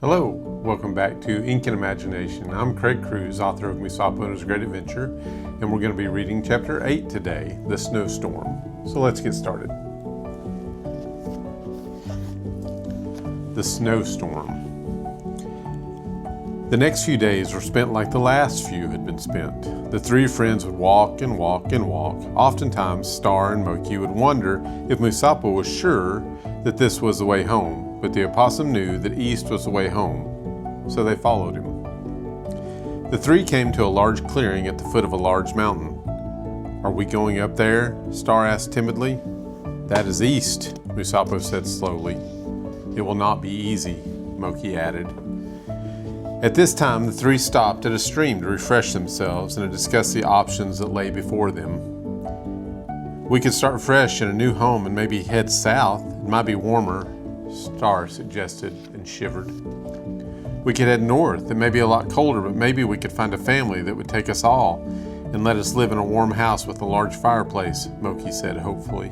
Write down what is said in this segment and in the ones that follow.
Hello, welcome back to Ink and Imagination. I'm Craig Cruz, author of MUSSOPO and His Great Adventure, and we're going to be reading Chapter 8 today, The Snowstorm. So let's get started. The Snowstorm. The next few days were spent like the last few had been spent. The three friends would walk and walk and walk. Oftentimes, Star and Moki would wonder if MUSSOPO was sure that this was the way home. But the opossum knew that east was the way home, so they followed him. The three came to a large clearing at the foot of a large mountain. "Are we going up there?" Star asked timidly. "That is east," MUSSOPO said slowly. "It will not be easy," Moki added. At this time, the three stopped at a stream to refresh themselves and to discuss the options that lay before them. "We could start fresh in a new home and maybe head south. It might be warmer," Star suggested and shivered. "We could head north. It may be a lot colder, but maybe we could find a family that would take us all and let us live in a warm house with a large fireplace," Moki said hopefully.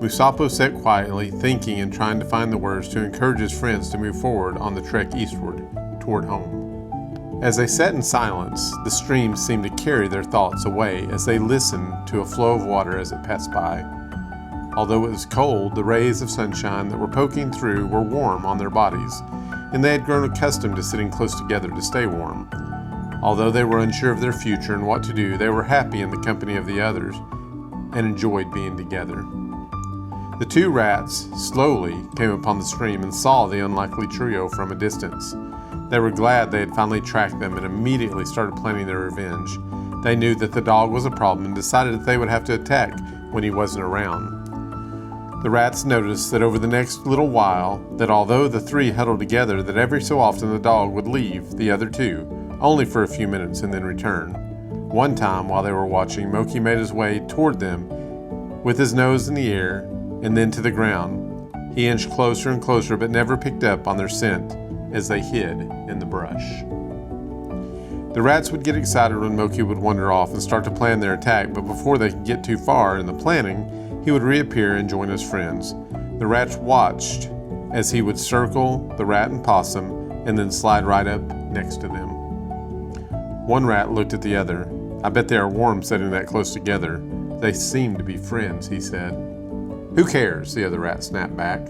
MUSSOPO sat quietly, thinking and trying to find the words to encourage his friends to move forward on the trek eastward, toward home. As they sat in silence, the stream seemed to carry their thoughts away as they listened to a flow of water as it passed by. Although it was cold, the rays of sunshine that were poking through were warm on their bodies, and they had grown accustomed to sitting close together to stay warm. Although they were unsure of their future and what to do, they were happy in the company of the others and enjoyed being together. The two rats slowly came upon the stream and saw the unlikely trio from a distance. They were glad they had finally tracked them and immediately started planning their revenge. They knew that the dog was a problem and decided that they would have to attack when he wasn't around. The rats noticed that over the next little while, that although the three huddled together, that every so often the dog would leave the other two, only for a few minutes and then return. One time, while they were watching, Moki made his way toward them with his nose in the air and then to the ground. He inched closer and closer, but never picked up on their scent as they hid in the brush. The rats would get excited when Moki would wander off and start to plan their attack, but before they could get too far in the planning, he would reappear and join his friends. The rats watched as he would circle the rat and possum and then slide right up next to them. One rat looked at the other. "I bet they are warm sitting that close together. They seem to be friends," he said. "Who cares?" the other rat snapped back.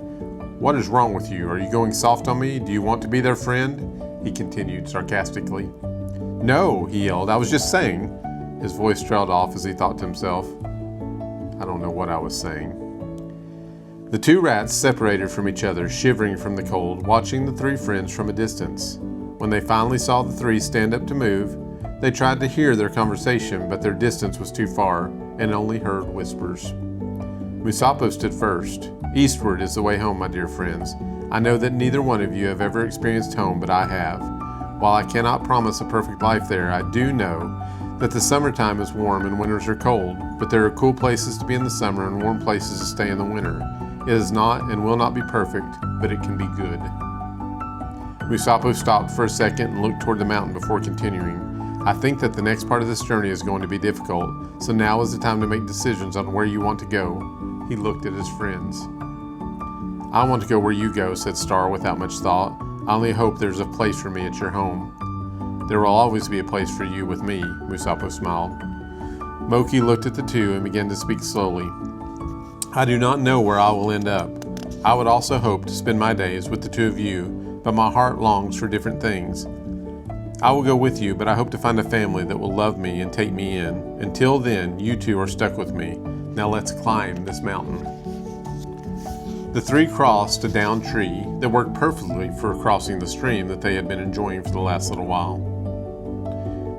"What is wrong with you? Are you going soft on me? Do you want to be their friend?" he continued sarcastically. "No," he yelled. "I was just saying." His voice trailed off as he thought to himself, "I don't know what I was saying." The two rats separated from each other, shivering from the cold, watching the three friends from a distance. When they finally saw the three stand up to move, they tried to hear their conversation, but their distance was too far and only heard whispers. MUSSOPO stood first. "Eastward is the way home, my dear friends. I know that neither one of you have ever experienced home, but I have. While I cannot promise a perfect life there, I do know that the summertime is warm and winters are cold, but there are cool places to be in the summer and warm places to stay in the winter. It is not and will not be perfect, but it can be good." MUSSOPO stopped for a second and looked toward the mountain before continuing. "I think that the next part of this journey is going to be difficult, so now is the time to make decisions on where you want to go." He looked at his friends. "I want to go where you go," said Star without much thought. "I only hope there's a place for me at your home." "There will always be a place for you with me," MUSSOPO smiled. Moki looked at the two and began to speak slowly. "I do not know where I will end up. I would also hope to spend my days with the two of you, but my heart longs for different things. I will go with you, but I hope to find a family that will love me and take me in. Until then, you two are stuck with me. Now let's climb this mountain." The three crossed a downed tree that worked perfectly for crossing the stream that they had been enjoying for the last little while.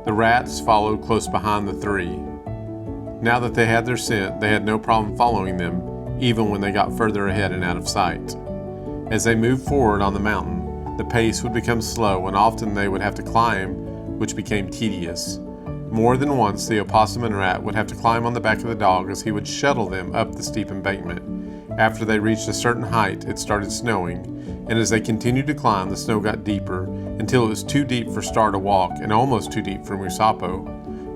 The rats followed close behind the three. Now that they had their scent, they had no problem following them, even when they got further ahead and out of sight. As they moved forward on the mountain, the pace would become slow and often they would have to climb, which became tedious. More than once, the opossum and rat would have to climb on the back of the dog as he would shuttle them up the steep embankment. After they reached a certain height, it started snowing, and as they continued to climb, the snow got deeper until it was too deep for Star to walk and almost too deep for MUSSOPO.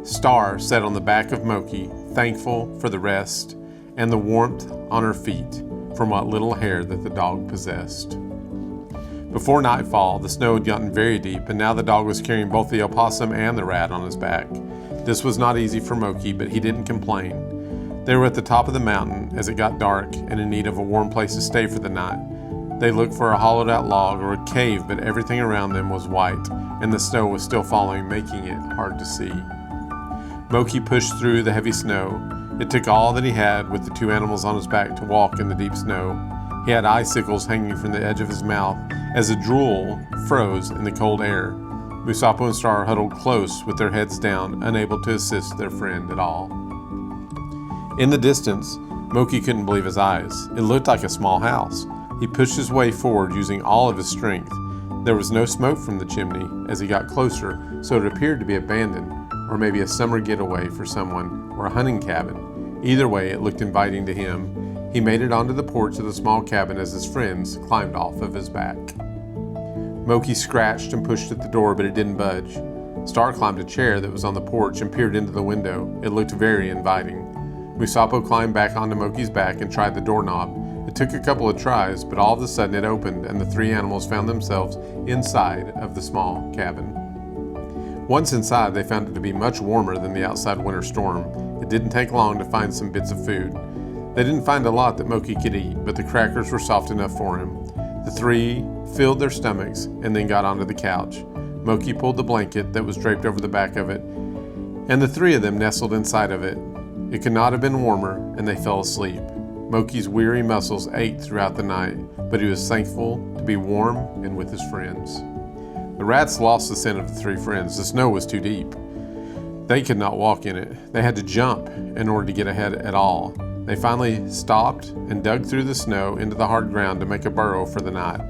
Star sat on the back of Moki, thankful for the rest and the warmth on her feet from what little hair that the dog possessed. Before nightfall, the snow had gotten very deep, and now the dog was carrying both the opossum and the rat on his back. This was not easy for Moki, but he didn't complain. They were at the top of the mountain as it got dark and in need of a warm place to stay for the night. They looked for a hollowed-out log or a cave, but everything around them was white, and the snow was still falling, making it hard to see. Moki pushed through the heavy snow. It took all that he had with the two animals on his back to walk in the deep snow. He had icicles hanging from the edge of his mouth as the drool froze in the cold air. MUSSOPO and Star huddled close with their heads down, unable to assist their friend at all. In the distance, Moki couldn't believe his eyes. It looked like a small house. He pushed his way forward using all of his strength. There was no smoke from the chimney as he got closer, so it appeared to be abandoned, or maybe a summer getaway for someone, or a hunting cabin. Either way, it looked inviting to him. He made it onto the porch of the small cabin as his friends climbed off of his back. Moki scratched and pushed at the door, but it didn't budge. Star climbed a chair that was on the porch and peered into the window. It looked very inviting. MUSSOPO climbed back onto Moki's back and tried the doorknob. It took a couple of tries, but all of a sudden it opened and the three animals found themselves inside of the small cabin. Once inside, they found it to be much warmer than the outside winter storm. It didn't take long to find some bits of food. They didn't find a lot that Moki could eat, but the crackers were soft enough for him. The three filled their stomachs and then got onto the couch. Moki pulled the blanket that was draped over the back of it, and the three of them nestled inside of it. It could not have been warmer, and they fell asleep. Moki's weary muscles ached throughout the night, but he was thankful to be warm and with his friends. The rats lost the scent of the three friends. The snow was too deep. They could not walk in it. They had to jump in order to get ahead at all. They finally stopped and dug through the snow into the hard ground to make a burrow for the night.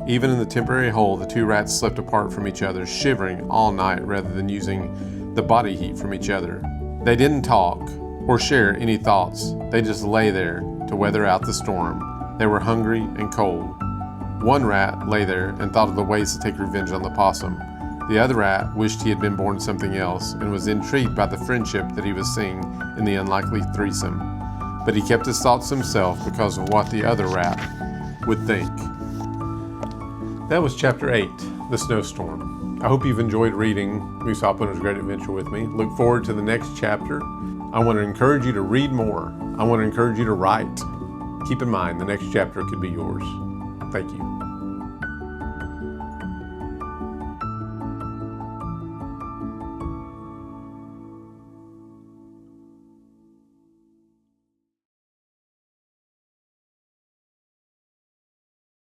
Even in the temporary hole, the two rats slept apart from each other, shivering all night rather than using the body heat from each other. They didn't talk or share any thoughts. They just lay there to weather out the storm. They were hungry and cold. One rat lay there and thought of the ways to take revenge on the possum. The other rat wished he had been born something else and was intrigued by the friendship that he was seeing in the unlikely threesome. But he kept his thoughts to himself because of what the other rat would think. That was Chapter 8, The Snowstorm. I hope you've enjoyed reading MUSSOPO and His Great Adventure with me. Look forward to the next chapter. I want to encourage you to read more. I want to encourage you to write. Keep in mind, the next chapter could be yours. Thank you.